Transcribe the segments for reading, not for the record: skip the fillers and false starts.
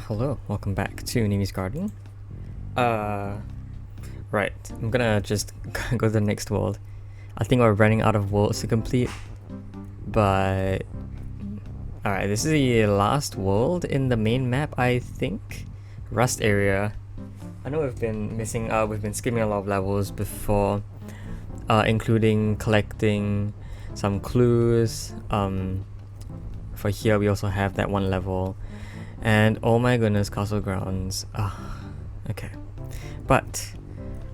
Hello, welcome back to Nimi's Garden. Right, I'm gonna just go to the next world. I think we're running out of worlds to complete, but... Alright, this is the last world in the main map, I think. Rust area. I know we've been skipping a lot of levels before, including collecting some clues. For here we also have that one level. And oh my goodness, castle grounds. Okay. But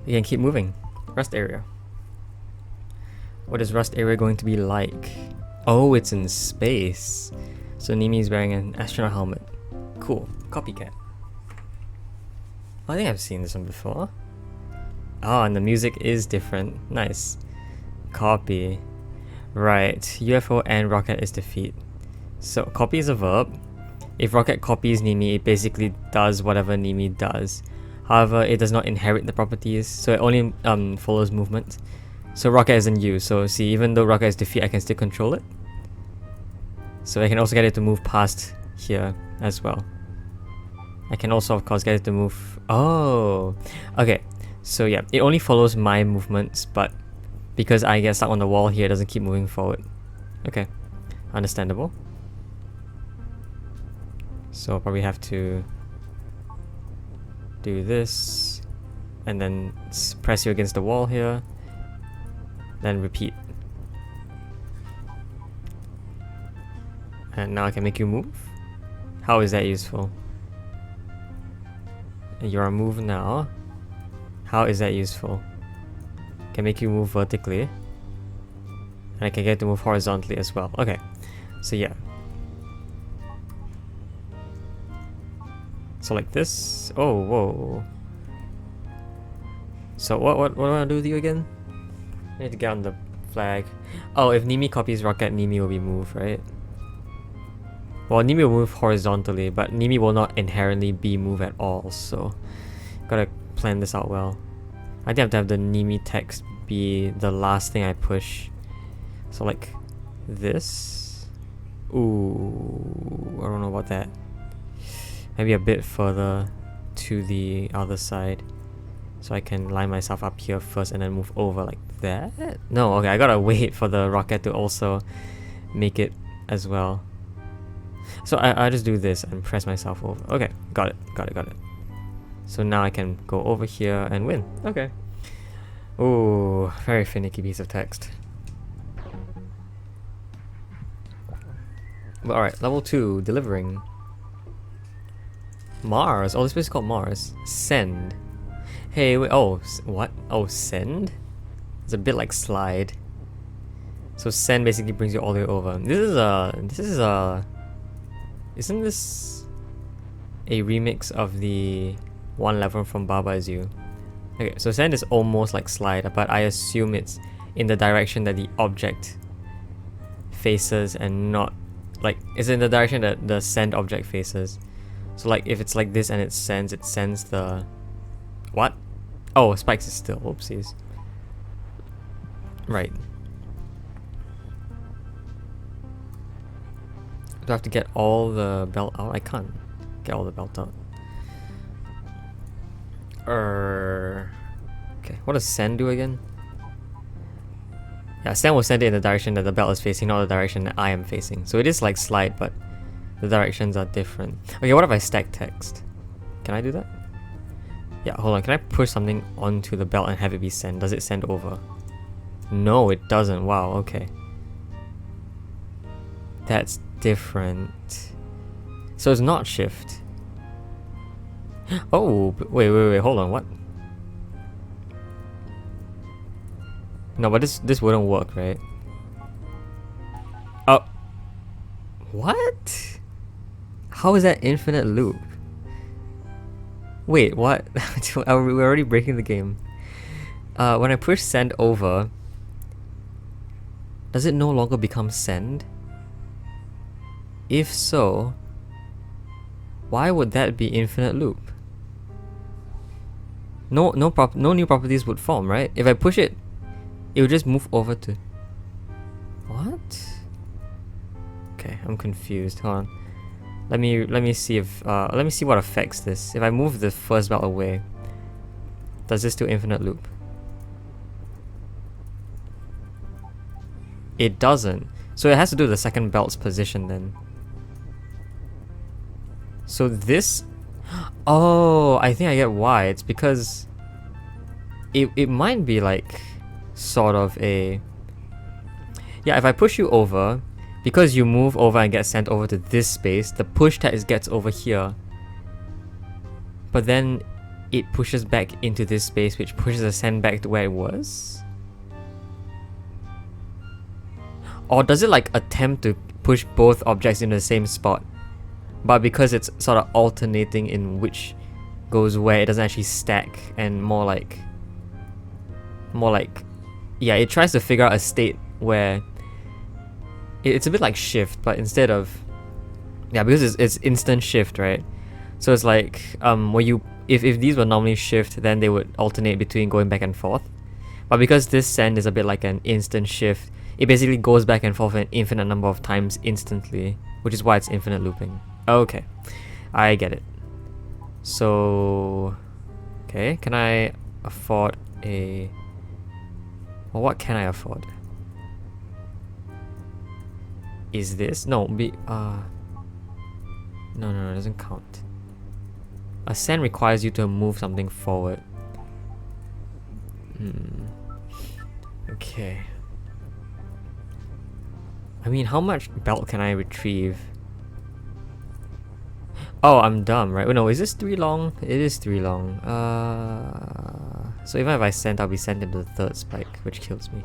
we can keep moving. Rust area. What is Rust area going to be like? Oh, it's in space. So Nimi is wearing an astronaut helmet. Cool. Copycat. I think I've seen this one before. Oh, and the music is different. Nice. Copy. Right. UFO and rocket is defeat. So copy is a verb. If rocket copies Nimi, it basically does whatever Nimi does. However, it does not inherit the properties, so it only follows movement. So rocket isn't used, so see, even though rocket is defeat, I can still control it. So I can also get it to move past here as well. I can also, of course, get it to move... Oh! Okay, so yeah, it only follows my movements, but because I get stuck on the wall here, it doesn't keep moving forward. Okay, understandable. So I'll probably have to do this and then press you against the wall here, then repeat. And now I can make you move. How is that useful? You're on move now. How is that useful? Can make you move vertically, and I can get to move horizontally as well. Okay, so yeah. So like this. Oh, whoa. So what do I want to do with you again? I need to get on the flag. Oh, if Nimi copies rocket, Nimi will be moved, right? Well, Nimi will move horizontally, but Nimi will not inherently be moved at all, so gotta plan this out well. I think I have to have the Nimi text be the last thing I push. So like this. Ooh, I don't know about that. Maybe a bit further to the other side, so I can line myself up here first and then move over like that. No, okay, I gotta wait for the rocket to also make it as well. So I just do this and press myself over. Okay, got it. So now I can go over here and win. Okay. Ooh, very finicky piece of text. But alright, level 2, delivering. Mars. Oh, this place is called Mars. Send. Hey, wait. Oh, what? Oh, send? It's a bit like slide. So send basically brings you all the way over. Isn't this a remix of the one level from Baba Is You? Okay, so send is almost like slide, but I assume it's in the direction that the object faces and not like it's in the direction that the send object faces. So like if it's like this and it sends the... What? Oh, spikes is still. Oopsies. Right. Do I have to get all the belt out? I can't get all the belt out. Okay, what does send do again? Yeah, send will send it in the direction that the belt is facing, not the direction that I am facing. So it is like slide, but the directions are different. Okay, what if I stack text? Can I do that? Yeah, hold on. Can I push something onto the belt and have it be send? Does it send over? No, it doesn't. Wow, okay. That's different. So it's not shift. Oh, wait, hold on, what? No, but this wouldn't work, right? Oh. What? How is that infinite loop? Wait, what? We're already breaking the game. When I push send over, does it no longer become send? If so, why would that be infinite loop? No new properties would form, right? If I push it, it would just move over to... What? Okay, I'm confused. Hold on. Let me see if let me see what affects this. If I move the first belt away, does this do infinite loop? It doesn't. So it has to do with the second belt's position then. So this... Oh, I think I get why. It's because it might be like sort of a... Yeah, if I push you over, because you move over and get sent over to this space, the push text gets over here. But then it pushes back into this space, which pushes the send back to where it was? Or does it like attempt to push both objects in the same spot? But because it's sort of alternating in which goes where, it doesn't actually stack, and more like... Yeah, it tries to figure out a state where... It's a bit like shift, but instead of... Yeah, because it's instant shift, right? So it's like, where you... If these were normally shift, then they would alternate between going back and forth. But because this send is a bit like an instant shift, it basically goes back and forth an infinite number of times instantly, which is why it's infinite looping. Okay, I get it. So... Okay, can I afford a... Well, what can I afford? Is this? No, no, it doesn't count. A send requires you to move something forward. Okay. I mean, how much belt can I retrieve? Oh, I'm dumb, right? Oh, no, is this 3 long? It is 3 long. So even if I send, I'll be sent into the third spike, which kills me.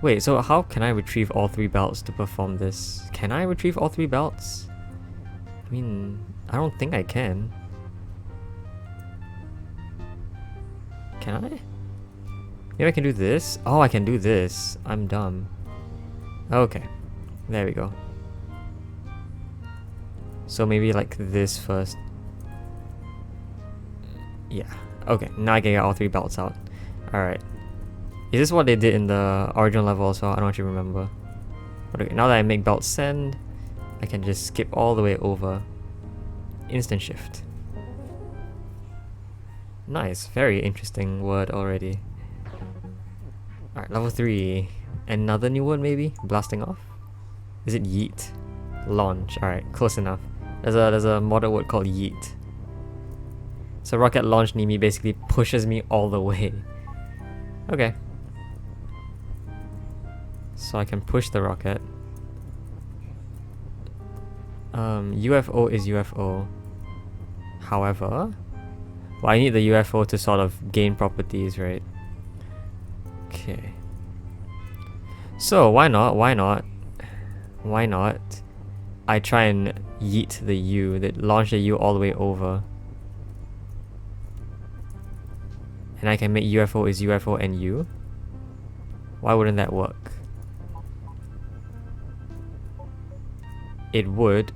Wait, so how can I retrieve all 3 belts to perform this? Can I retrieve all 3 belts? I mean, I don't think I can. Can I? Maybe I can do this? Oh, I can do this. I'm dumb. Okay, there we go. So maybe like this first. Yeah, okay, now I can get all 3 belts out. Alright. Is this what they did in the original level as well? I don't actually remember. But okay, now that I make belt send, I can just skip all the way over. Instant shift. Nice, very interesting word already. Alright, level 3. Another new word maybe? Blasting off? Is it yeet? Launch. Alright, close enough. There's a model word called yeet. So rocket launch Nimi basically pushes me all the way. Okay. So I can push the rocket. UFO is UFO. However, well, I need the UFO to sort of gain properties, right? Okay. So why not? I try and yeet the U, that launch the U all the way over. And I can make UFO is UFO and U. Why wouldn't that work? It would.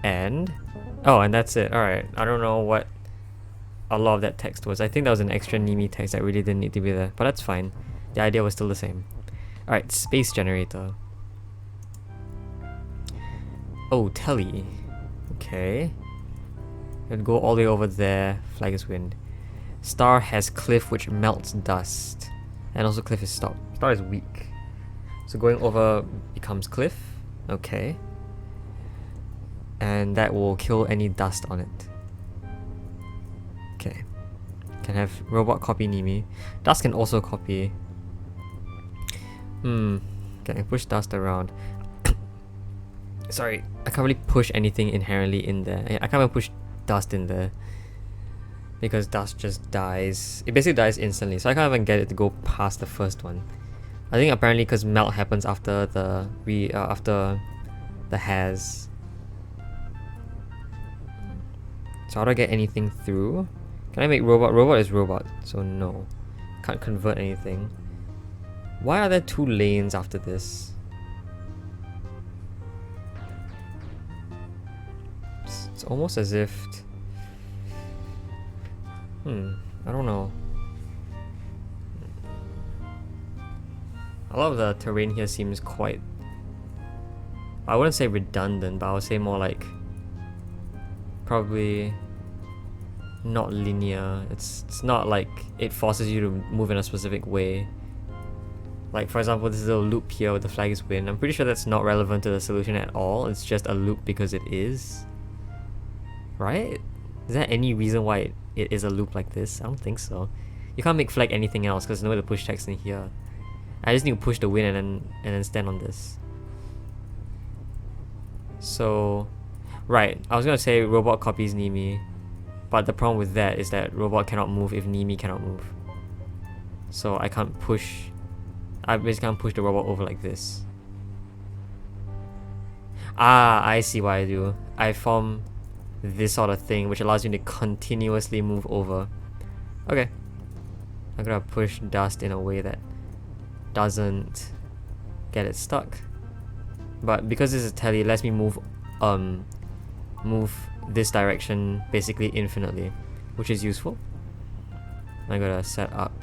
And... Oh, and that's it. Alright, I don't know what a lot of that text was. I think that was an extra Nimi text that really didn't need to be there. But that's fine. The idea was still the same. Alright, space generator. Oh, telly. Okay. It'd go all the way over there. Flag is wind. Star has cliff which melts dust. And also cliff is stop. Star is weak. So going over becomes cliff. Okay. And that will kill any dust on it. Okay. Can have robot copy Nimi. Dust can also copy. Okay, push dust around. Sorry, I can't really push anything inherently in there. I can't even push dust in there. Because dust just dies. It basically dies instantly, so I can't even get it to go past the first one. I think apparently because melt happens after the has. So how do I get anything through? Can I make robot? Robot is robot, so no. Can't convert anything. Why are there 2 lanes after this? It's almost as if... I don't know. A lot of the terrain here seems quite I wouldn't say redundant, but I would say more like probably not linear. It's not like it forces you to move in a specific way. Like for example, this little loop here with the flag is win. I'm pretty sure that's not relevant to the solution at all. It's just a loop because it is. Right? Is there any reason why it is a loop like this? I don't think so. You can't make flag anything else because there's no way to push text in here. I just need to push the win and then stand on this. So, right. I was gonna say robot copies Nimi, but the problem with that is that robot cannot move if Nimi cannot move. So I can't push. I basically can't push the robot over like this. Ah, I see what I do. I form this sort of thing which allows you to continuously move over. Okay. I'm gonna push dust in a way that doesn't get it stuck. But because this is telly, it lets me move this direction basically infinitely, which is useful. I'm gonna set up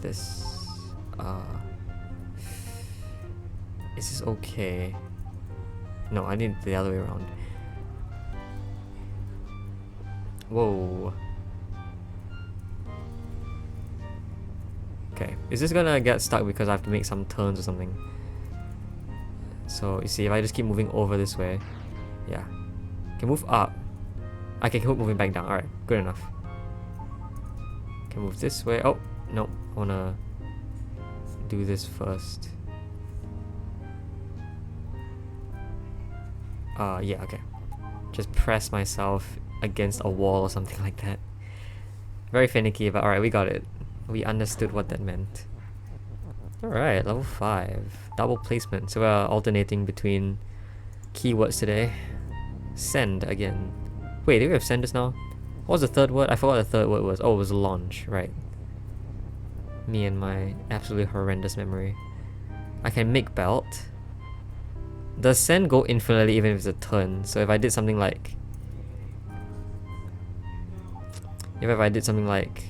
this. Is this okay? No, I need the other way around. Whoa. Okay, is this gonna get stuck because I have to make some turns or something? So you see, if I just keep moving over this way, yeah, can move up. I can keep moving back down. All right, good enough. Can move this way. Oh no, I wanna do this first. Yeah, okay. Just press myself against a wall or something like that. Very finicky, but alright, we got it. We understood what that meant. Alright, level 5. Double placement. So we're alternating between keywords today. Send again. Wait, did we have send just now? What was the third word? I forgot what the third word was. Oh, it was launch, right. Me and my absolutely horrendous memory. I can make belt. Does send go infinitely even if it's a turn? So if I did something like... If I did something like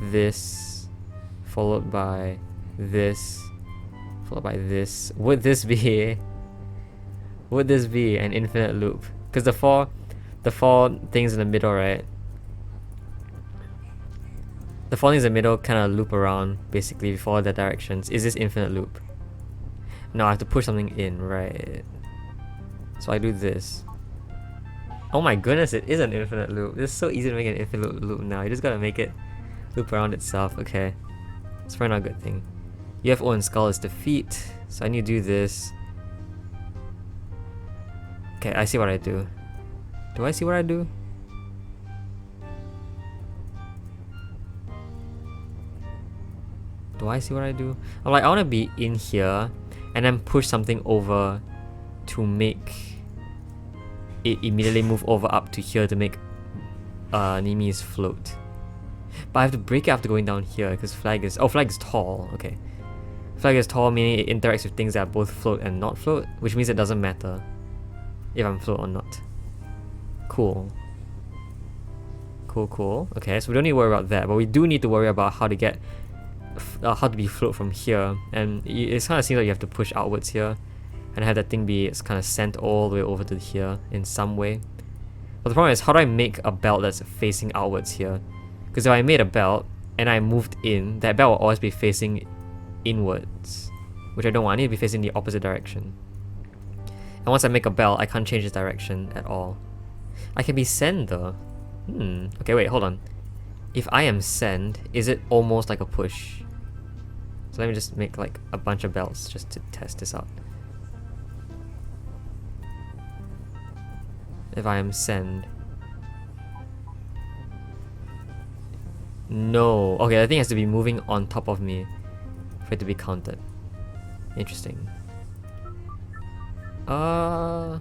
this, followed by this, followed by this, would this be an infinite loop? Because the four things in the middle, right? The four things in the middle kind of loop around basically before the directions. Is this infinite loop? No, I have to push something in, right? So I do this. Oh my goodness, it is an infinite loop. It's so easy to make an infinite loop now. You just gotta make it loop around itself. Okay, it's probably not a good thing. UFO and skull is defeat, so I need to do this. Okay, I see what I do. Do I see what I do? Do I see what I do? I'm like, I want to be in here and then push something over to make it immediately move over up to here to make Nimi's float. But I have to break it after going down here because flag is tall. Okay, flag is tall, meaning it interacts with things that are both float and not float, which means it doesn't matter if I'm float or not. Cool. Okay, so we don't need to worry about that, but we do need to worry about how to get how to be float from here, and it kind of seems like you have to push outwards here and have that thing be kind of sent all the way over to here in some way. But the problem is, how do I make a belt that's facing outwards here? Because if I made a belt and I moved in, that belt will always be facing inwards, which I don't want. I need to be facing the opposite direction. And once I make a belt, I can't change its direction at all. I can be send though. Okay, wait, hold on. If I am send, is it almost like a push? So let me just make like a bunch of belts just to test this out. If I am send. No. Okay, the thing has to be moving on top of me for it to be counted. Interesting. Okay.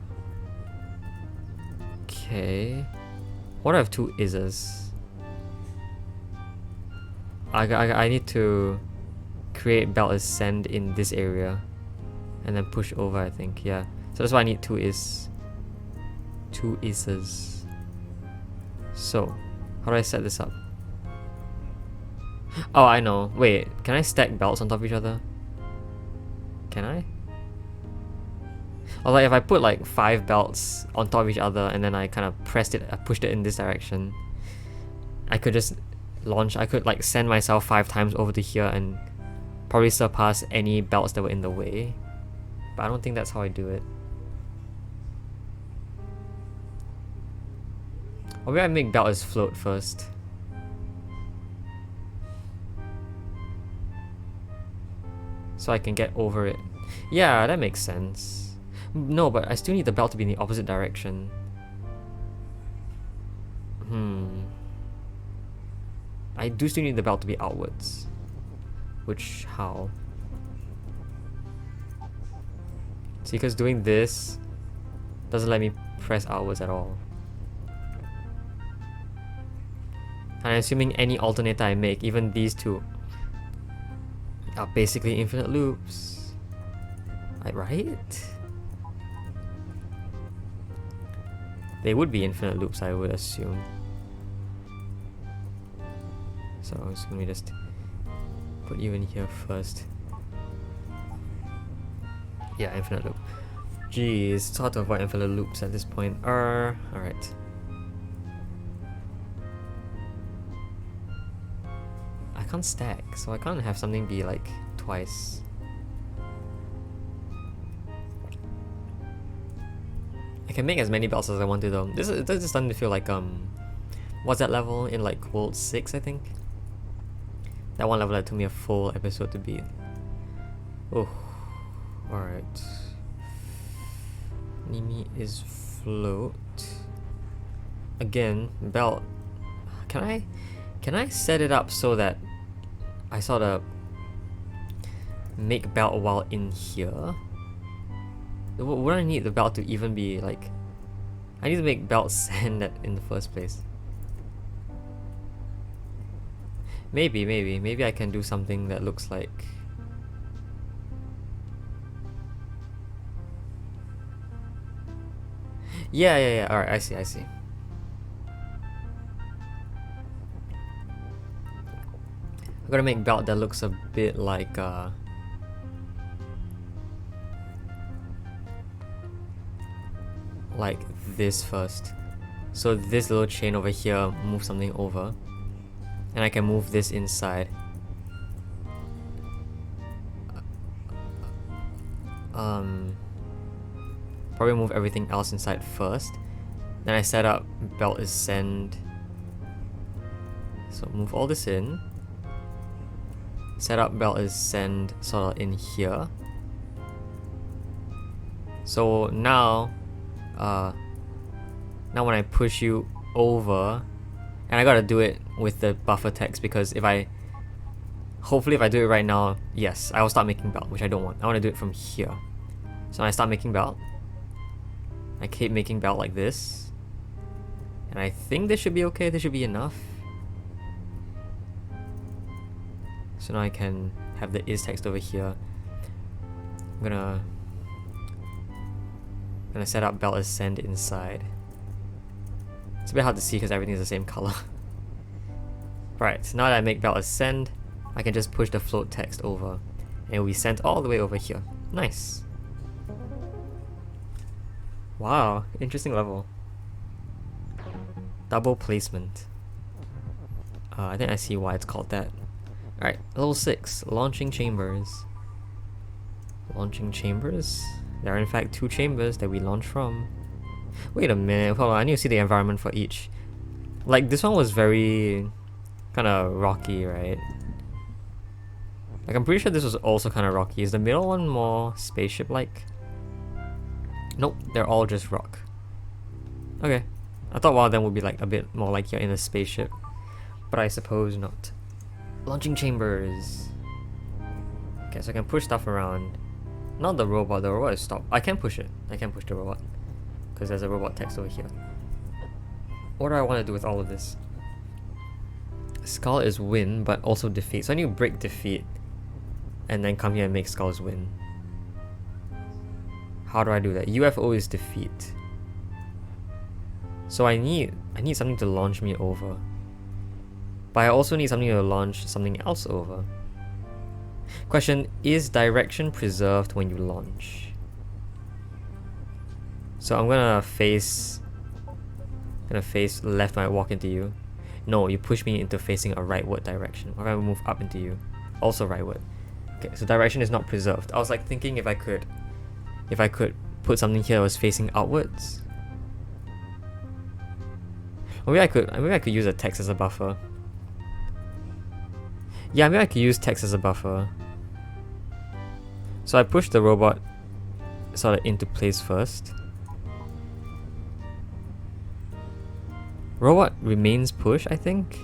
What if I have two is's? I need to create belt as send in this area and then push over, I think. Yeah. So that's why I need two is's. So, how do I set this up? Oh, I know. Wait, can I stack belts on top of each other? Can I? Or like if I put like 5 belts on top of each other and then I kind of pushed it in this direction, I could just launch, I could like send myself 5 times over to here and probably surpass any belts that were in the way. But I don't think that's how I do it. Or maybe I make belt as float first. So I can get over it. Yeah, that makes sense. No, but I still need the belt to be in the opposite direction. I do still need the belt to be outwards. Which, how? See, because doing this doesn't let me press outwards at all. And I'm assuming any alternator I make, even these two, are basically infinite loops. Right? They would be infinite loops, I would assume. So let me just put you in here first. Yeah, infinite loop. Jeez, it's hard to avoid infinite loops at this point. Alright. I can't stack, so I can't have something be like twice. I can make as many belts as I want to though. This is starting to feel like what's that level in like World 6, I think? That one level that took me a full episode to beat. Oh, alright. Nimi is float. Again, belt. Can I set it up so that I sort of make belt while in here? Wouldn't I need the belt to even be like... I need to make belt send that in the first place. Maybe I can do something that looks like... Yeah, alright, I see. I'm gonna make belt that looks a bit like this first. So this little chain over here, move something over. And I can move this inside. Probably move everything else inside first. Then I set up belt is send. So move all this in. Set up belt is send sort of in here. So now when I push you over, and I gotta do it with the buffer text because hopefully if I do it right now, yes, I will start making belt, which I don't want. I want to do it from here. So when I start making belt, I keep making belt like this, and I think this should be okay. This should be enough. So now I can have the is text over here. I'm gonna set up belt as send inside. It's a bit hard to see because everything is the same color. Right, so now that I make belt as send, I can just push the float text over and it will be sent all the way over here. Nice. Wow, interesting level. Double placement. I think I see why it's called that. Alright, level 6, launching chambers. Launching chambers? There are in fact 2 chambers that we launch from. Wait a minute, hold on, I need to see the environment for each. Like, this one was very kind of rocky, right? Like, I'm pretty sure this was also kind of rocky. Is the middle one more spaceship-like? Nope, they're all just rock. Okay. I thought one of them would be like a bit more like you're in a spaceship. But I suppose not. Launching chambers. Okay, so I can push stuff around. Not the robot is stopped. I can push it. I can push the robot. Because there's a robot text over here. What do I want to do with all of this? Skull is win, but also defeat. So I need to break defeat. And then come here and make skulls win. How do I do that? UFO is defeat. So I need something to launch me over. But I also need something to launch something else over. Question, is direction preserved when you launch? So I'm gonna face left when I walk into you. No, you push me into facing a rightward direction. Or I move up into you. Also rightward. Okay, so direction is not preserved. I was like thinking if I could put something here that was facing outwards. Or maybe I could use a text as a buffer. Yeah, maybe I could use text as a buffer. So I push the robot sort of into place first. Robot remains push, I think.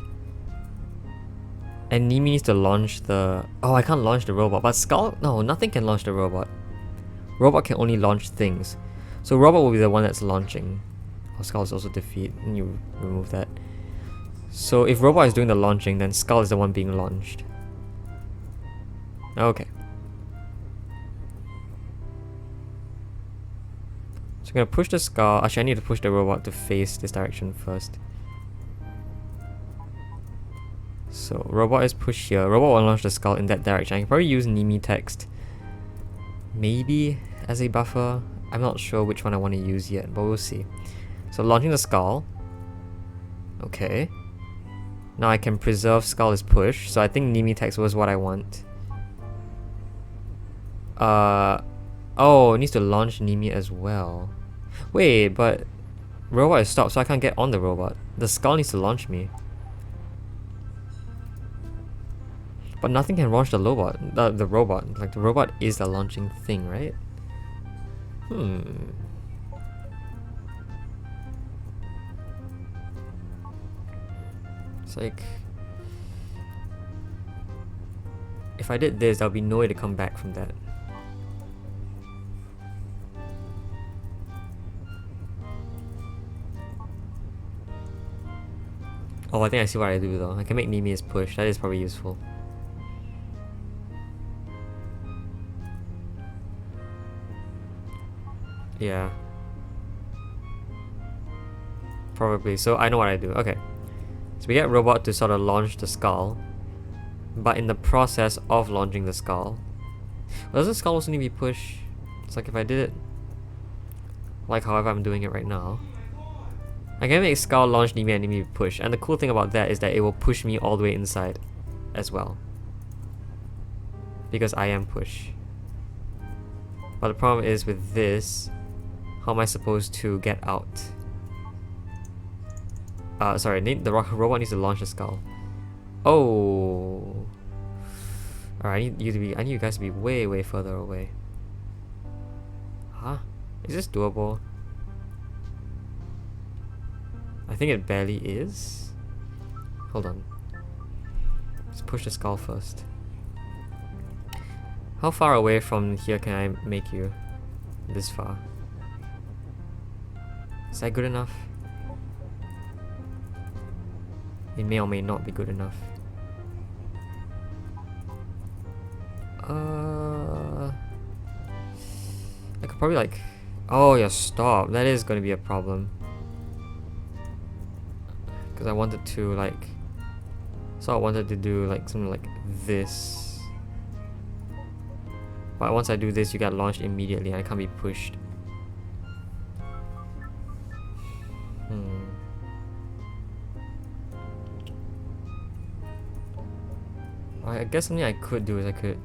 And Nimi needs to launch the... Oh, I can't launch the robot. But Skull... No, nothing can launch the robot. Robot can only launch things. So robot will be the one that's launching. Oh, Skull is also defeat. And you remove that. So if robot is doing the launching, then Skull is the one being launched. Okay. So I'm gonna push the Skull. Actually, I need to push the robot to face this direction first. So robot is pushed here. Robot will launch the Skull in that direction. I can probably use Nimi text maybe as a buffer. I'm not sure which one I want to use yet, but we'll see. So launching the Skull. Okay. Now I can preserve Skull as push. So I think Nimi text was what I want. Oh, it needs to launch Nimi as well. Wait, but robot is stopped, so I can't get on the robot. The Skull needs to launch me. But nothing can launch the robot. The robot. Like, the robot is the launching thing, right? It's like... If I did this, there'll be no way to come back from that. Oh, I think I see what I do though. I can make Nimi as push. That is probably useful. Yeah. Probably. So I know what I do. Okay. So we get robot to sort of launch the Skull. But in the process of launching the Skull... Well, does the Skull also need to be pushed? It's like if I did it... Like however I'm doing it right now. I can make Skull launch Nimi and Nimi push. And the cool thing about that is that it will push me all the way inside as well. Because I am push. But the problem is with this... How am I supposed to get out? Sorry, the robot needs to launch the Skull. Oh. Alright, I need you guys to be way, way further away. Huh? Is this doable? I think it barely is. Hold on. Let's push the Skull first. How far away from here can I make you? This far. Is that good enough? It may or may not be good enough. I could probably like... Oh yeah, stop. That is going to be a problem. Because I wanted to like... So I wanted to do like something like this. But once I do this, you get launched immediately and I can't be pushed. I guess something I could do is I could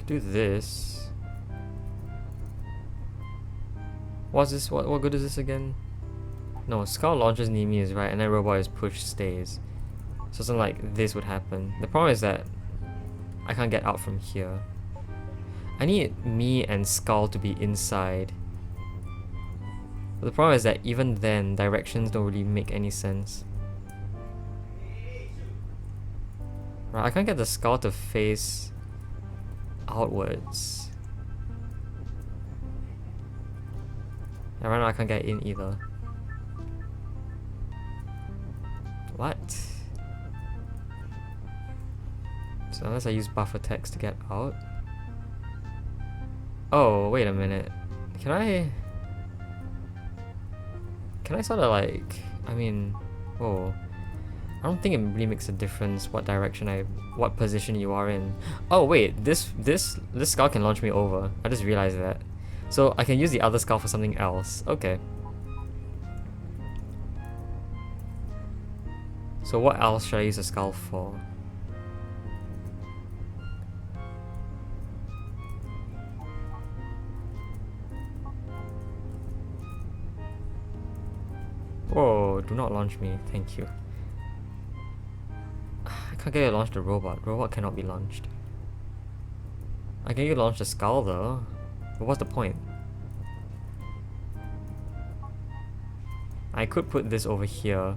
do this. What's this? What good is this again? No, Skull launches Nimi is right, and then robot is push stays. So something like this would happen. The problem is that I can't get out from here. I need me and Skull to be inside. But the problem is that even then, directions don't really make any sense. Right, I can't get the Skull to face outwards. And right now I can't get in either. What? So unless I use buffer text to get out. Oh, wait a minute. Can I sort of like... I mean... Whoa. I don't think it really makes a difference what position you are in. Oh wait, this skull can launch me over. I just realized that. So I can use the other skull for something else. Okay. So what else should I use a skull for? Whoa, do not launch me, thank you. I can't get you to launch the robot. Robot cannot be launched. I can get you to launch the skull though. But what's the point? I could put this over here.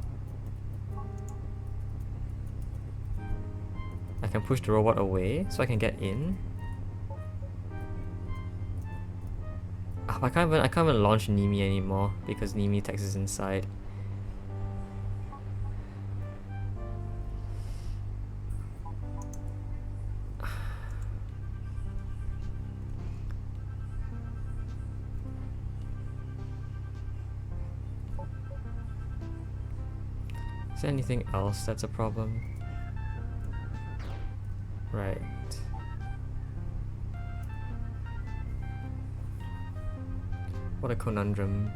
I can push the robot away so I can get in. I can't even launch Nimi anymore because Nimi text is inside. Is there anything else that's a problem? Right. What a conundrum.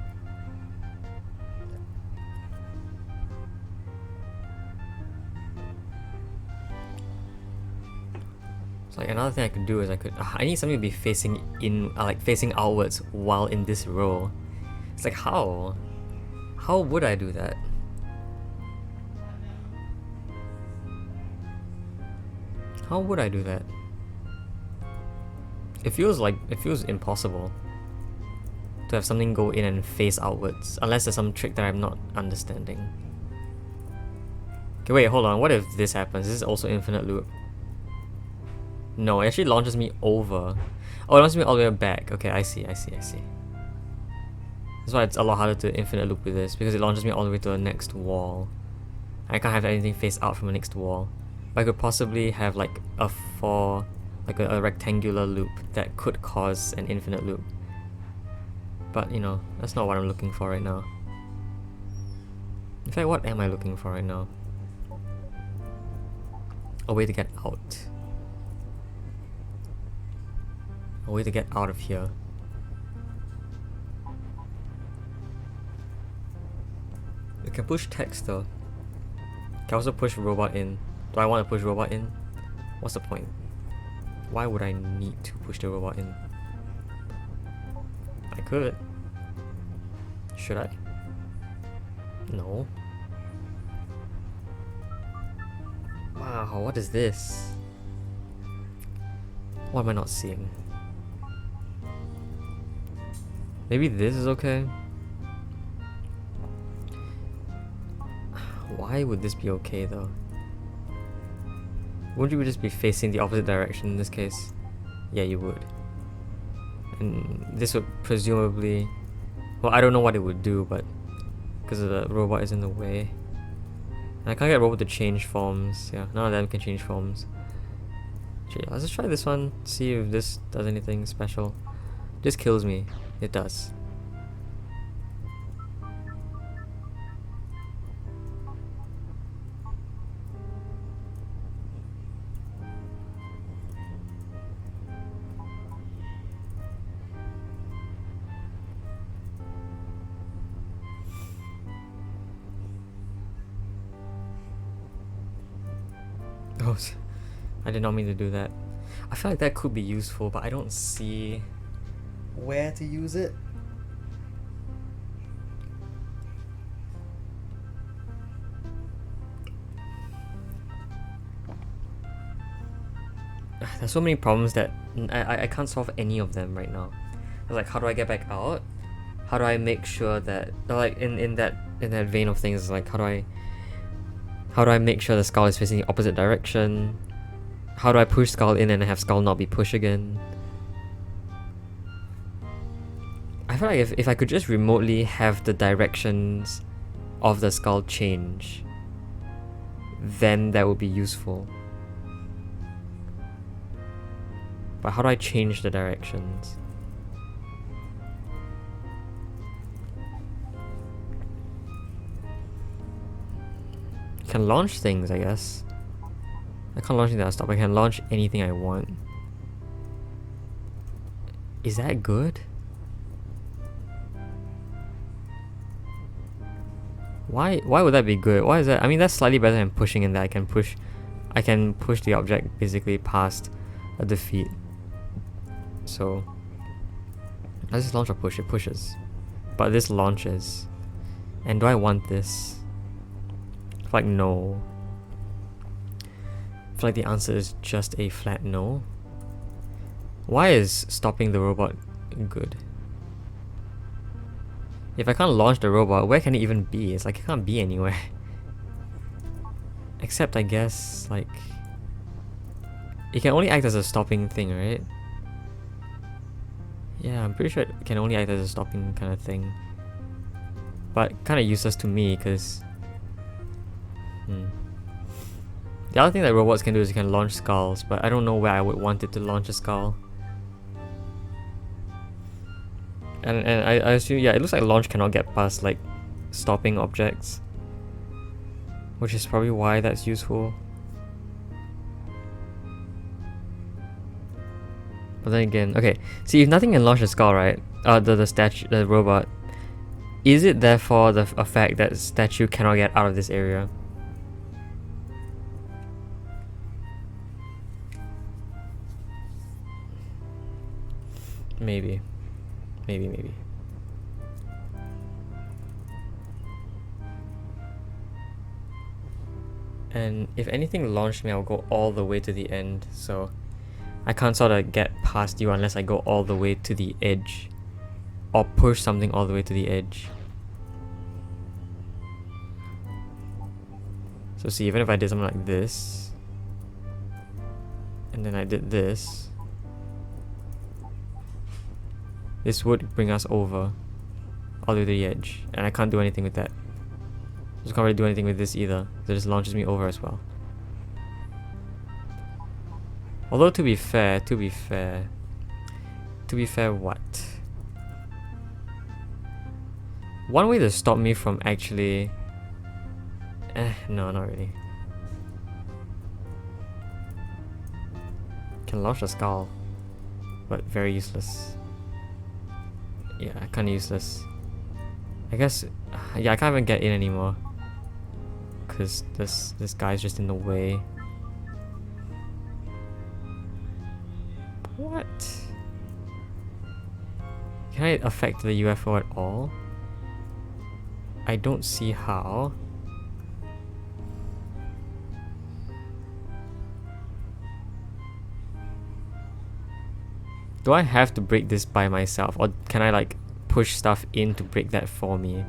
So like another thing I could do is I need something to be facing in, like facing outwards while in this row. It's like how? How would I do that? How would I do that? It feels impossible to have something go in and face outwards, unless there's some trick that I'm not understanding. Okay, wait, hold on. What if this happens? This is also infinite loop. No, it actually launches me over. Oh, it launches me all the way back. Okay, I see. That's why it's a lot harder to infinite loop with this, because it launches me all the way to the next wall. I can't have anything face out from the next wall. But I could possibly have like a rectangular loop that could cause an infinite loop. But you know, that's not what I'm looking for right now. In fact, what am I looking for right now? A way to get out. A way to get out of here. You can push text though. You can also push robot in. Do I want to push robot in? What's the point? Why would I need to push the robot in? I could. Should I? No. Wow, what is this? What am I not seeing? Maybe this is okay? Why would this be okay though? Wouldn't you just be facing the opposite direction in this case? Yeah, you would. And this would presumably... Well, I don't know what it would do, but... because the robot is in the way. And I can't get a robot to change forms. Yeah, none of them can change forms. Okay, let's just try this one, see if this does anything special. This kills me. It does. Oh, I did not mean to do that. I feel like that could be useful, but I don't see where to use it. There's so many problems that I can't solve any of them right now. Like, how do I get back out? How do I make sure that, like, in that vein of things, like, how do I make sure the skull is facing the opposite direction? How do I push skull in and have skull not be pushed again? I feel like if I could just remotely have the directions of the skull change, then that would be useful. But how do I change the directions? can launch things, I guess. I can't launch anything that'll stop. I can launch anything I want. Is that good? Why would that be good? Why is that? I mean, that's slightly better than pushing in that I can push the object basically past a defeat. So does this launch or push? It pushes. But this launches. And do I want this? Like, no. I feel like the answer is just a flat no. Why is stopping the robot good? If I can't launch the robot, where can it even be? It's like it can't be anywhere. Except, I guess, like, it can only act as a stopping thing, right? Yeah, I'm pretty sure it can only act as a stopping kind of thing. But kind of useless to me, because the other thing that robots can do is it can launch skulls, but I don't know where I would want it to launch a skull. And I assume, yeah, it looks like launch cannot get past like stopping objects, which is probably why that's useful. But then again, okay, see, if nothing can launch a skull, right? The robot, is it therefore a fact that statue cannot get out of this area? Maybe. And if anything launched me, I'll go all the way to the end, so I can't sort of get past you unless I go all the way to the edge. Or push something all the way to the edge. So see, even if I did something like this, and then I did this, this would bring us over all the way to the edge, and I can't do anything with that. I just can't really do anything with this either, so it just launches me over as well. Although to be fair, what? One way to stop me from actually... no, not really. Can launch a skull, but very useless. Yeah, kinda useless. I guess, yeah, I can't even get in anymore, cause this guy's just in the way. What? Can I affect the UFO at all? I don't see how. Do I have to break this by myself, or can I like push stuff in to break that for me?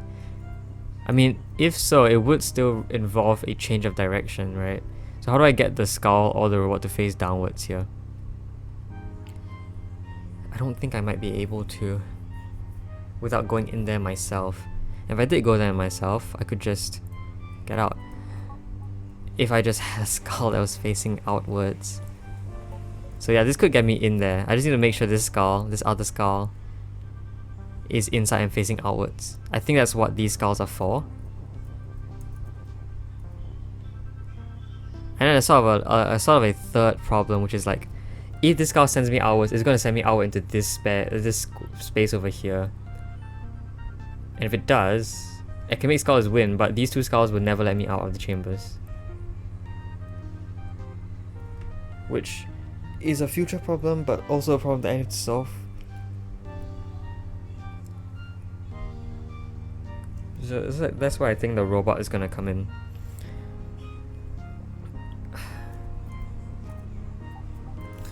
I mean, if so, it would still involve a change of direction, right? So how do I get the skull or the robot to face downwards here? I don't think I might be able to without going in there myself. If I did go there myself, I could just get out. If I just had a skull that was facing outwards. So yeah, this could get me in there. I just need to make sure this skull, this other skull, is inside and facing outwards. I think that's what these skulls are for. And then there's sort of a third problem, which is like, if this skull sends me outwards, it's going to send me outward into this space over here. And if it does, it can make skulls win, but these two skulls would never let me out of the chambers. Which is a future problem, but also a problem that I need to solve. So that's why I think the robot is gonna come in.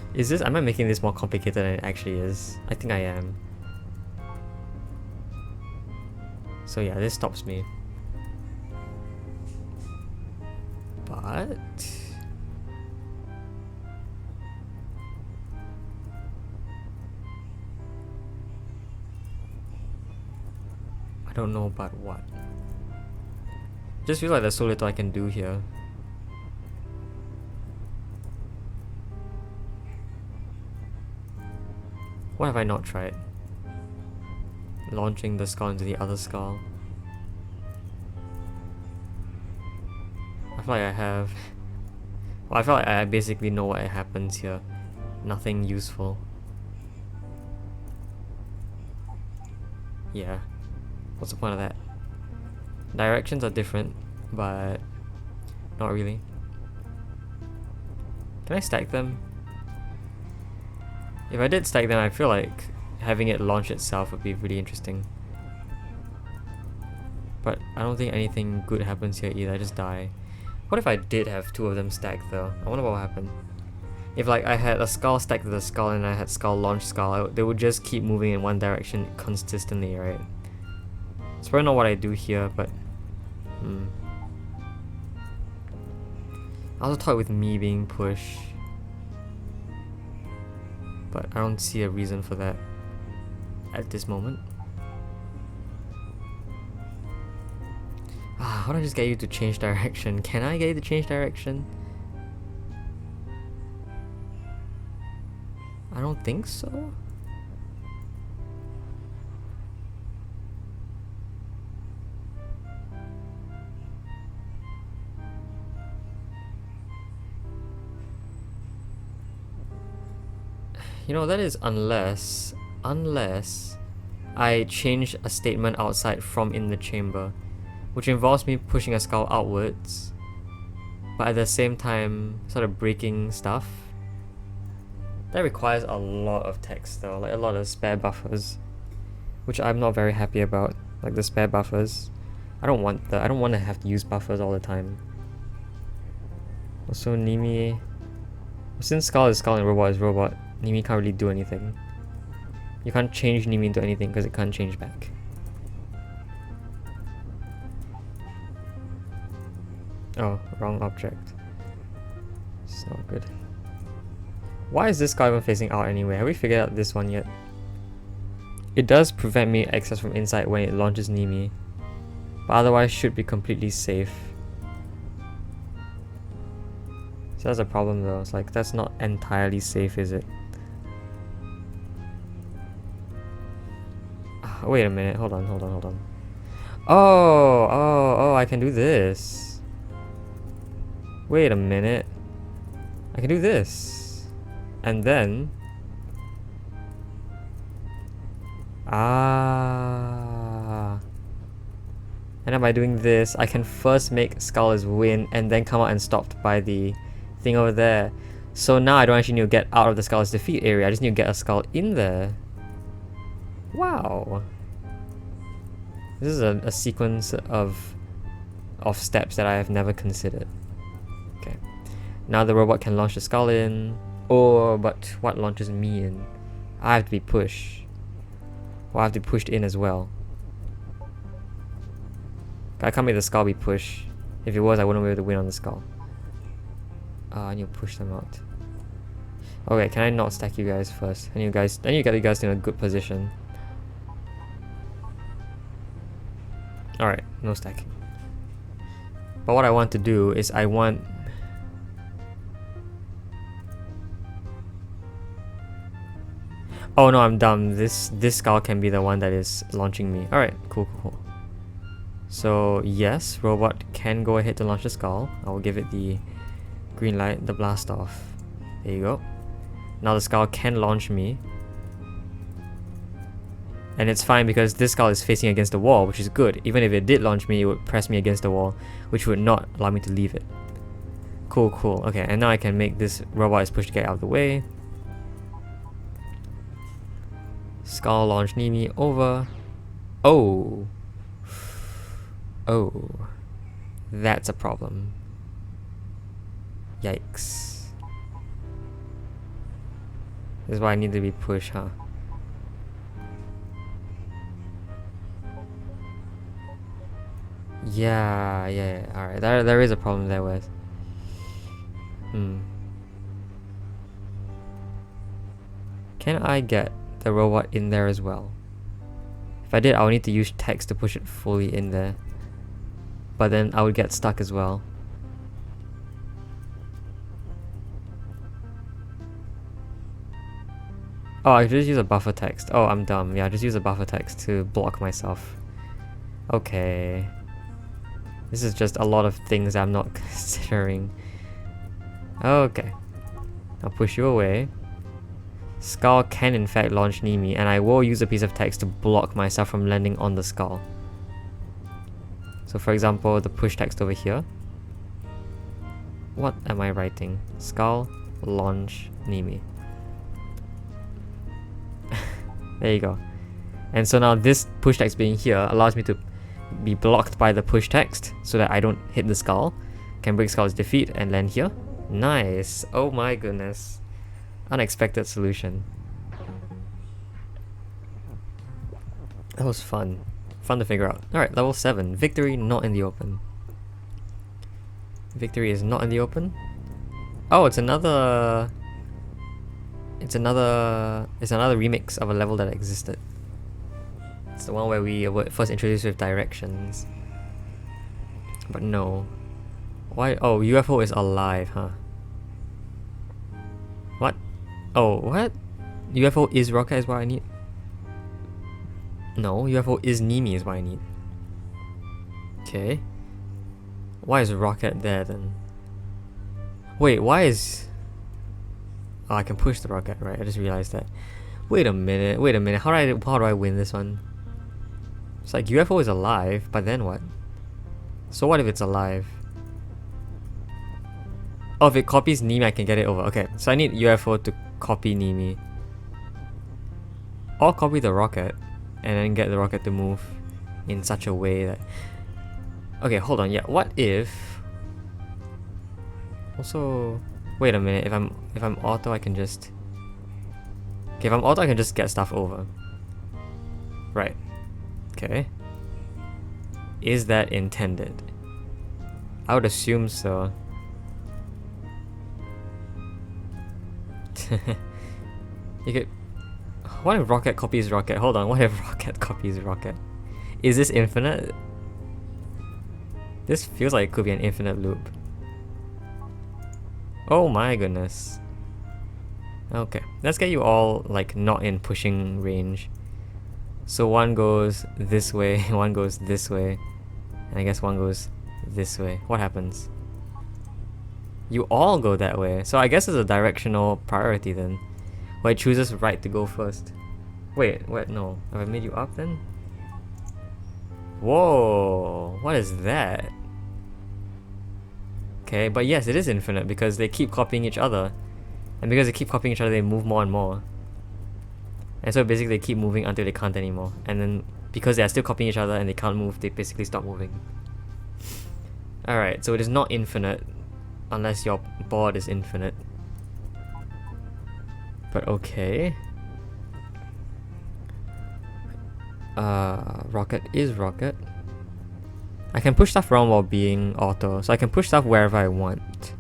Am I making this more complicated than it actually is? I think I am. So yeah, this stops me. But... I don't know about what. Just feels like there's so little I can do here. What have I not tried? Launching the skull into the other skull. I feel like I have. Well, I feel like I basically know what happens here. Nothing useful. Yeah. What's the point of that? Directions are different, but not really. Can I stack them? If I did stack them, I feel like having it launch itself would be really interesting. But I don't think anything good happens here either, I just die. What if I did have two of them stacked though? I wonder what would happen. If like I had a skull stacked to the skull and I had skull launch skull, they would just keep moving in one direction consistently, right? It's probably not what I do here, but I also thought with me being pushed, but I don't see a reason for that at this moment. How do I just get you to change direction? Can I get you to change direction? I don't think so. You know, that is unless I change a statement outside from in the chamber, which involves me pushing a skull outwards, but at the same time sort of breaking stuff. That requires a lot of text though, like a lot of spare buffers, which I'm not very happy about. Like the spare buffers, I don't want to have to use buffers all the time. Also, Nimi, since skull is skull and robot is robot, Nimi can't really do anything. You can't change Nimi into anything because it can't change back. Oh, wrong object. It's not good. Why is this guy even facing out anyway? Have we figured out this one yet? It does prevent me access from inside when it launches Nimi, but otherwise should be completely safe. So that's a problem though. It's like that's not entirely safe, is it? Wait a minute. Hold on. Oh! I can do this. Wait a minute. I can do this. And then... And then by doing this, I can first make skull as win and then come out and stopped by the thing over there. So now I don't actually need to get out of the skull's defeat area. I just need to get a skull in there. Wow. This is a sequence of steps that I have never considered. Okay. Now the robot can launch the skull in. But what launches me in? I have to be pushed. Or I have to be pushed in as well. I can't make the skull be pushed. If it was, I wouldn't be able to win on the skull. I need to push them out. Okay, can I not stack you guys first? I need to get you guys in a good position. Alright, no stacking. But what I want to do is oh no, I'm dumb. This skull can be the one that is launching me. Alright, cool. So yes, robot can go ahead to launch the skull. I will give it the green light, the blast off. There you go. Now the skull can launch me. And it's fine because this skull is facing against the wall, which is good. Even if it did launch me, it would press me against the wall, which would not allow me to leave it. Cool. Okay, and now I can make this robot is pushed to get out of the way. Skull launch Nimi over. Oh. That's a problem. Yikes. This is why I need to be pushed, huh? Yeah. Alright, there is a problem there with. Can I get the robot in there as well? If I did, I would need to use text to push it fully in there. But then I would get stuck as well. Oh, I could just use a buffer text. Oh, I'm dumb. Yeah, just use a buffer text to block myself. Okay. This is just a lot of things I'm not considering. Okay. I'll push you away. Skull can in fact launch Nimi, and I will use a piece of text to block myself from landing on the skull. So for example, the push text over here. What am I writing? Skull, launch, Nimi. There you go. And so now this push text being here allows me to be blocked by the push text so that I don't hit the skull. Can break skull's defeat and land here. Nice. Oh my goodness. Unexpected solution. That was fun. Fun to figure out. Alright, level 7. Victory not in the open. Victory is not in the open. Oh, it's another remix of a level that existed. It's the one where we were first introduced with directions. But no. Why? Oh, UFO is alive, huh? What? Oh, what? UFO is rocket is what I need? No, UFO is Nimi is what I need. Okay. Why is rocket there then? Wait, why is... Oh, I can push the rocket, right? I just realized that. Wait a minute. How do I win this one? It's like UFO is alive, but then what? So what if it's alive? Oh, if it copies Nimi, I can get it over. Okay, so I need UFO to copy Nimi. Or copy the rocket, and then get the rocket to move in such a way that... Okay, hold on, yeah, what if... Also... Wait a minute, if I'm auto, I can just... Okay, if I'm auto, I can just get stuff over. Right. Okay. Is that intended? I would assume so. You could... What if rocket copies rocket? Hold on, what if rocket copies rocket? Is this infinite? This feels like it could be an infinite loop. Oh my goodness. Okay, let's get you all like not in pushing range. So one goes this way, one goes this way, and I guess one goes this way. What happens? You all go that way. So I guess it's a directional priority then. Where it chooses right to go first. Wait, no. Have I made you up then? Whoa, what is that? Okay, but yes, it is infinite because they keep copying each other. And because they keep copying each other, they move more and more. And so basically they keep moving until they can't anymore. And then because they are still copying each other and they can't move, they basically stop moving. Alright, so it is not infinite unless your board is infinite. But okay. Rocket is rocket. I can push stuff around while being auto, so I can push stuff wherever I want.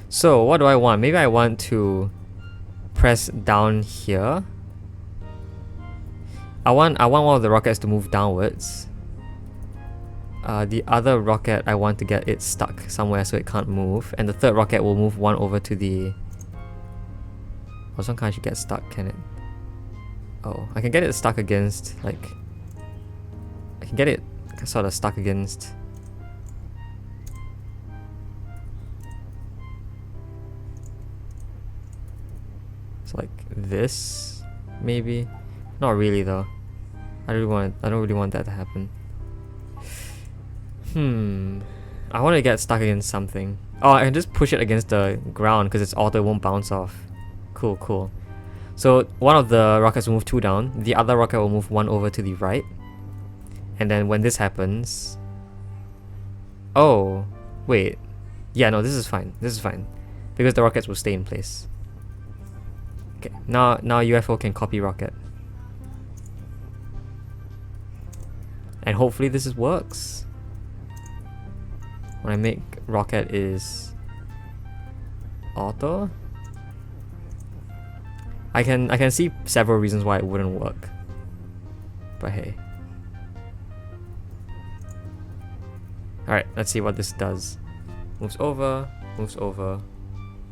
So what do I want? Maybe I want to press down here. I want one of the rockets to move downwards. The other rocket, I want to get it stuck somewhere so it can't move. And the third rocket will move one over to the... Oh, some kind should get stuck, can it? Oh, I can get it stuck against, like... I can get it sort of stuck against... So like this, maybe? Not really though. I don't really want that to happen. I want to get stuck against something. Oh, I can just push it against the ground because it's auto, it won't bounce off. Cool. So one of the rockets will move 2 down, the other rocket will move 1 over to the right. And then when this happens... Oh, wait. Yeah, no, this is fine. Because the rockets will stay in place. Okay, now UFO can copy rocket. And hopefully this works. When I make rocket is auto, I can see several reasons why it wouldn't work. But hey. Alright, let's see what this does. Moves over.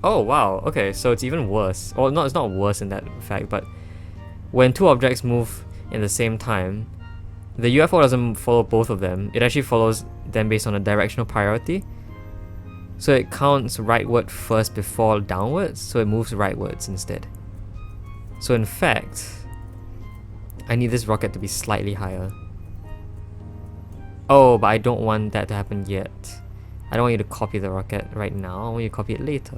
Oh wow, okay, so it's even worse. Well, no, it's not worse in that fact, but when 2 objects move in the same time, the UFO doesn't follow both of them. It actually follows them based on a directional priority. So it counts rightward first before downwards, so it moves rightwards instead. So in fact, I need this rocket to be slightly higher. Oh, but I don't want that to happen yet. I don't want you to copy the rocket right now, I want you to copy it later.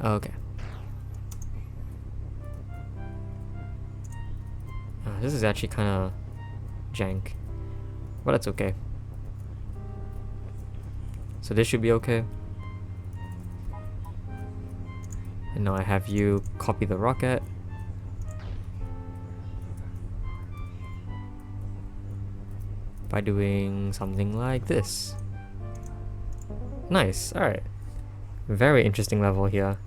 Okay. This is actually kind of jank, but that's okay. So this should be okay. And now I have you copy the rocket. By doing something like this. Nice, alright. Very interesting level here.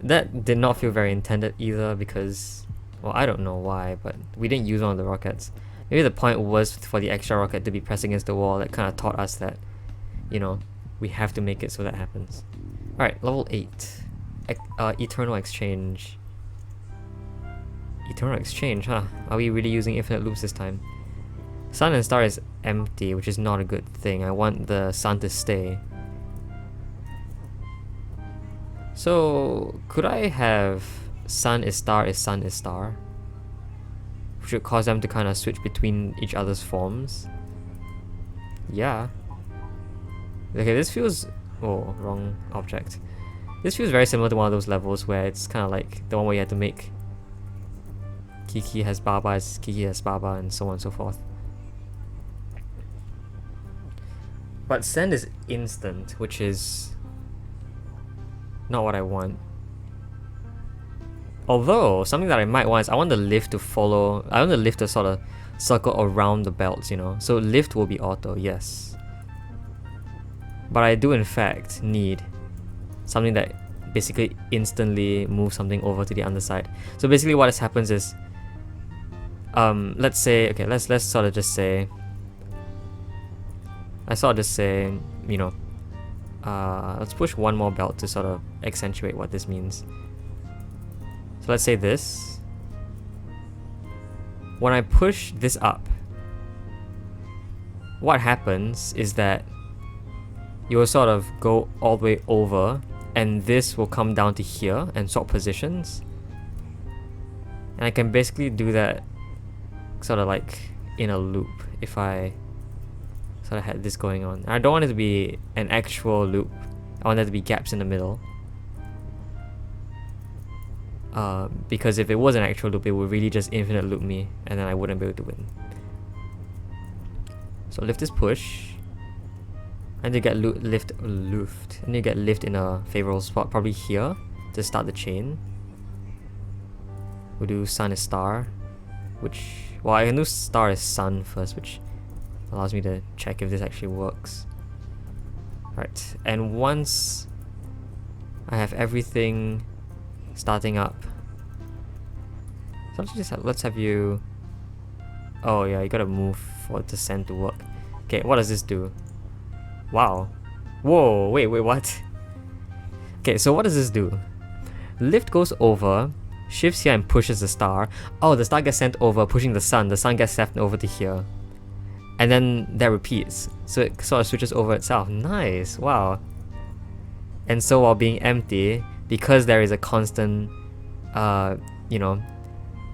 That did not feel very intended either because, well, I don't know why, but we didn't use one of the rockets. Maybe the point was for the extra rocket to be pressed against the wall. That kind of taught us that, you know, we have to make it so that happens. Alright, level 8. Eternal Exchange. Eternal Exchange, huh? Are we really using infinite loops this time? Sun and star is empty, which is not a good thing. I want the sun to stay. So, could I have sun is star is sun is star? Which would cause them to kind of switch between each other's forms. Yeah. Okay, this feels... oh, wrong object. This feels very similar to one of those levels where it's kind of like the one where you had to make Kiki has Baba as Kiki has Baba and so on and so forth. But send is instant, which is not what I want. Although, something that I might want is I want the lift to follow, I want the lift to sort of circle around the belts, you know. So lift will be auto, yes. But I do in fact need something that basically instantly moves something over to the underside. So basically what happens is, let's say, okay, let's sort of just say, you know, let's push one more belt to sort of accentuate what this means. So let's say this. When I push this up, what happens is that you will sort of go all the way over and this will come down to here and swap positions. And I can basically do that sort of like in a loop if I sort of had this going on. I don't want it to be an actual loop. I want there to be gaps in the middle. Because if it was an actual loop, it would really just infinite loop me, and then I wouldn't be able to win. So lift is push, and you get lift, and you get lift in a favorable spot, probably here to start the chain. We'll do sun is star, which, well, I can do star is sun first, which allows me to check if this actually works. Right, and once I have everything starting up, so let's have you, oh yeah, you gotta move for the send to work. Okay, what does this do? Wow. Whoa, wait, what? Okay, so what does this do? Lift goes over, shifts here and pushes the star. Oh, the star gets sent over, pushing the sun gets sent over to here. And then that repeats, so it sort of switches over itself. Nice, wow. And so while being empty, because there is a constant, you know,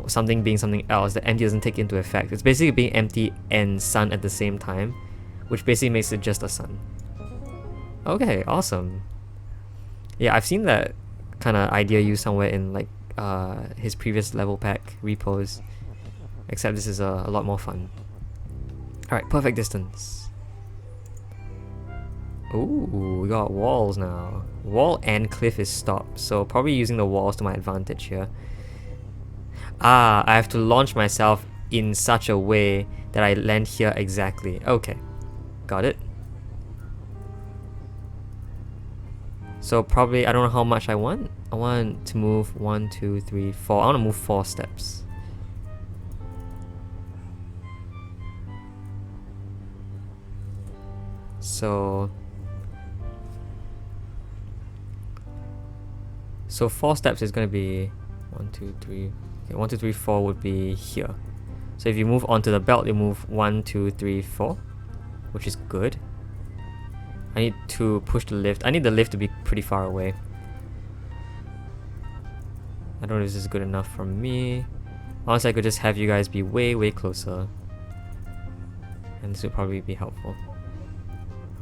something being something else, the empty doesn't take into effect. It's basically being empty and sun at the same time, which basically makes it just a sun. Okay, awesome. Yeah, I've seen that kind of idea used somewhere in like his previous level pack repos, except this is a lot more fun. Alright, perfect distance. Ooh, we got walls now. Wall and cliff is stopped, so probably using the walls to my advantage here. Ah, I have to launch myself in such a way that I land here exactly. Okay, got it. So probably, I don't know how much I want. I want to move 1, 2, 3, 4. I want to move 4 steps. So 4 steps is going to be 1, 2, 3. Okay, 1, 2, 3, 4 would be here. So if you move onto the belt, you move 1, 2, 3, 4, which is good. I need to push the lift. I need the lift to be pretty far away. I don't know if this is good enough for me. Honestly, I could just have you guys be way, way closer. And this would probably be helpful.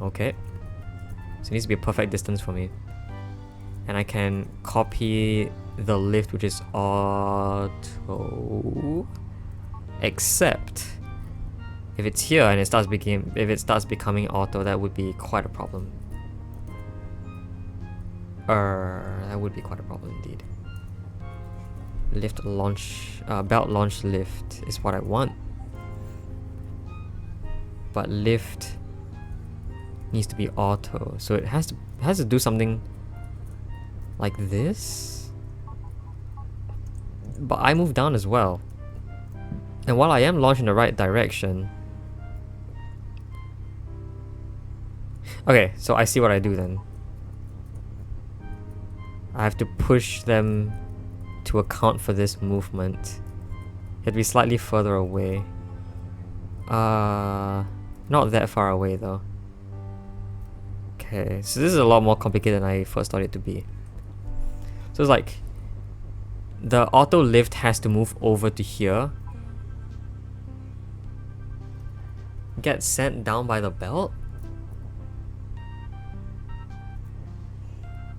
Okay. So it needs to be a perfect distance for me. And I can copy the lift, which is auto. Except if it's here and it starts becoming auto, that would be quite a problem. That would be quite a problem indeed. Lift launch, belt launch lift is what I want. But lift needs to be auto, so it has to do something like this. But I move down as well. And while I am launched in the right direction... Okay, so I see what I do then. I have to push them to account for this movement. It'd be slightly further away. Not that far away though. Okay, so this is a lot more complicated than I first thought it to be. So it's like the auto lift has to move over to here, get sent down by the belt,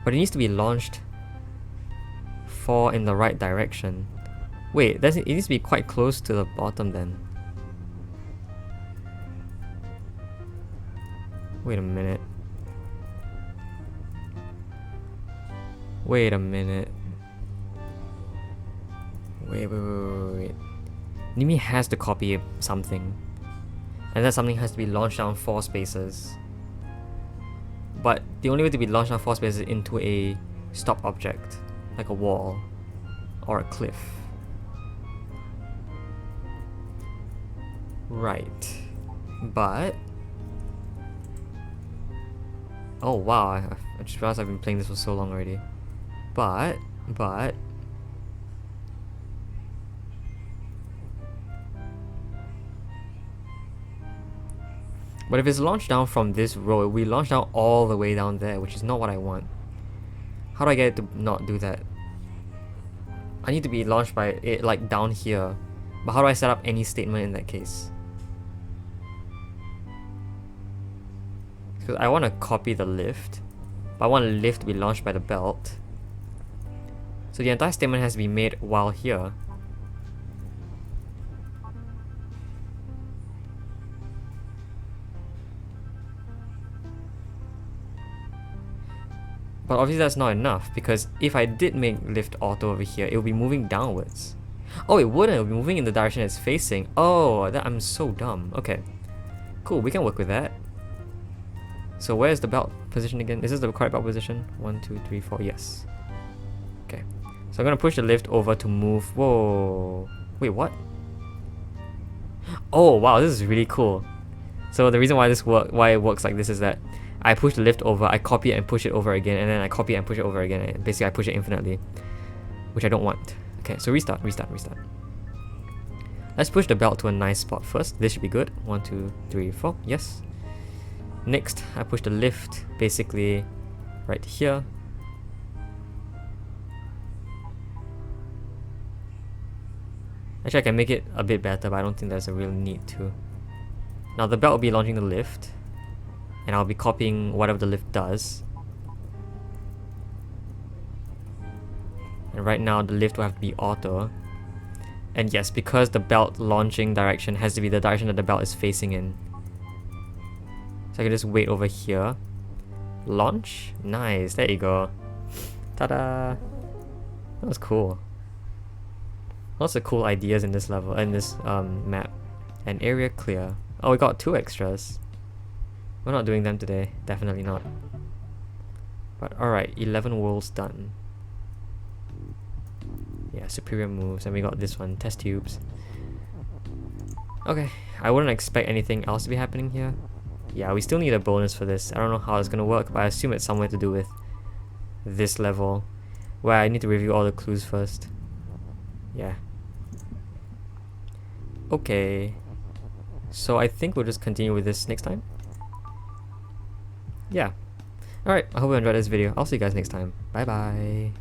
but it needs to be launched in the right direction. Wait, it needs to be quite close to the bottom then. Wait a minute. Wait. Nimi has to copy something. And that something has to be launched down 4 spaces. But the only way to be launched down 4 spaces is into a stop object. Like a wall or a cliff. Right. But... oh wow, I just realized I've been playing this for so long already. But if it's launched down from this row, we launch down all the way down there, which is not what I want. How do I get it to not do that? I need to be launched by it like down here. But how do I set up any statement in that case? Because I want to copy the lift, but I want the lift to be launched by the belt. So the entire statement has to be made while here. But obviously that's not enough, because if I did make lift auto over here, it will be moving downwards. Oh, it wouldn't. It will be moving in the direction it's facing. Oh, I'm so dumb. Okay. Cool, we can work with that. So where's the belt position again? Is this the correct belt position? 1, 2, 3, 4, yes. Okay. So I'm gonna push the lift over to move. Whoa. Wait, what? Oh, wow, this is really cool. So the reason why why it works like this is that I push the lift over, I copy it and push it over again, and then I copy it and push it over again. And basically, I push it infinitely, which I don't want. Okay, so restart. Let's push the belt to a nice spot first. This should be good. 1, 2, 3, 4. Yes. Next, I push the lift basically right here. Actually, I can make it a bit better, but I don't think there's a real need to. Now, the belt will be launching the lift, and I'll be copying whatever the lift does. And right now the lift will have to be auto. And yes, because the belt launching direction has to be the direction that the belt is facing in. So I can just wait over here. Launch? Nice, there you go. Ta-da! That was cool. Lots of cool ideas in this level, in this map. And area clear. Oh, we got 2 extras. We're not doing them today, definitely not. But alright, 11 worlds done. Yeah, superior moves, and we got this one, test tubes. Okay, I wouldn't expect anything else to be happening here. Yeah, we still need a bonus for this. I don't know how it's gonna work, but I assume it's somewhere to do with this level, where I need to review all the clues first. Yeah, Okay. So I think we'll just continue with this next time. Yeah. Alright, I hope you enjoyed this video. I'll see you guys next time. Bye bye.